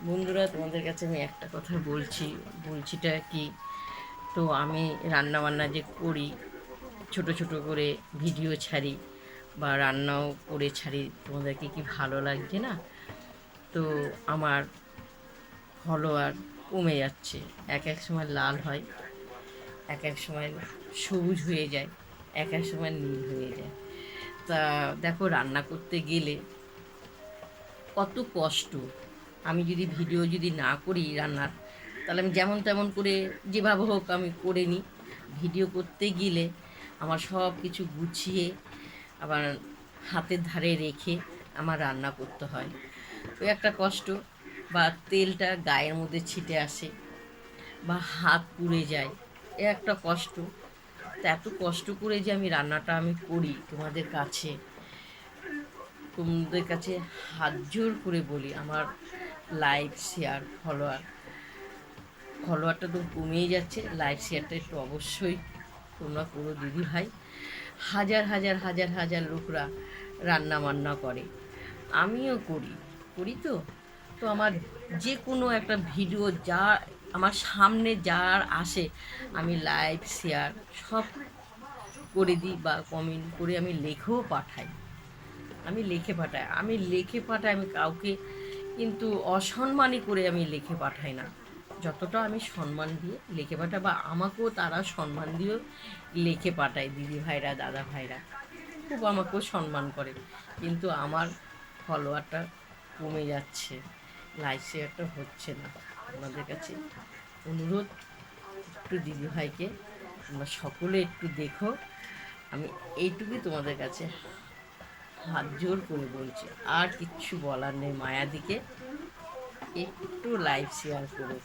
বন্ধুরা, তোমাদের কাছে আমি একটা কথা বলছিটা কি, তো আমি রান্না বান্না যে করি, ছোট ছোট করে ভিডিও ছাড়ি বা রান্নাও করে ছাড়ি, তোমাদেরকে কি ভালো লাগছে না? তো আমার ফলোয়ার কমে যাচ্ছে। এক এক সময় লাল হয়, এক এক সময় সবুজ হয়ে যায়, এক এক সময় নীল হয়ে যায়। তা দেখো, রান্না করতে গেলে কত কষ্ট। আমি যদি ভিডিও যদি না করি রান্নার, তাহলে আমি যেমন তেমন করে যেভাবে হোক আমি করে নিই। ভিডিও করতে গেলে আমার সব কিছু গুছিয়ে আবার হাতের ধারে রেখে আমার রান্না করতে হয়। ওই একটা কষ্ট। বা তেলটা গায়ের মধ্যে ছিটে আসে, বা হাত পুড়ে যায়, এ একটা কষ্ট। তা এত কষ্ট করে যে আমি রান্নাটা আমি করি, তোমাদের কাছে হাত জোর করে বলি, আমার লাইক শেয়ার ফলোয়ারটা তো কমেই যাচ্ছে। লাইক শেয়ারটা একটু অবশ্যই তোমরা করো দিদি ভাই। হাজার হাজার হাজার হাজার লোকরা রান্না বান্না করে, আমিও করি করি তো। তো আমার যে কোনো একটা ভিডিও যা আমার সামনে যার আসে, আমি লাইক শেয়ার সব করে দিই, বা কমেন্ট করে আমি লেখেও পাঠাই। আমি লেখে পাঠাই, আমি কাউকে কিন্তু অসম্মানই করে আমি লেখে পাঠাই না। যতটা আমি সম্মান দিয়ে লেখে পাঠাই, বা আমাকেও তারা সম্মান দিয়েও লেখে পাঠায়, দিদি ভাইরা দাদা ভাইরা খুব আমাকেও সম্মান করে। কিন্তু আমার ফলোয়ারটা কমে যাচ্ছে, লাইক শেয়ারটা হচ্ছে না। আপনাদের কাছে অনুরোধ, একটু দিদি ভাইকে তোমরা সকলে একটু দেখো। আমি এইটুকুই তোমাদের কাছে হাত জোর করে বলছি, আর কিচ্ছু বলার নেই। মায়াদিকে একটু লাইক শেয়ার করো।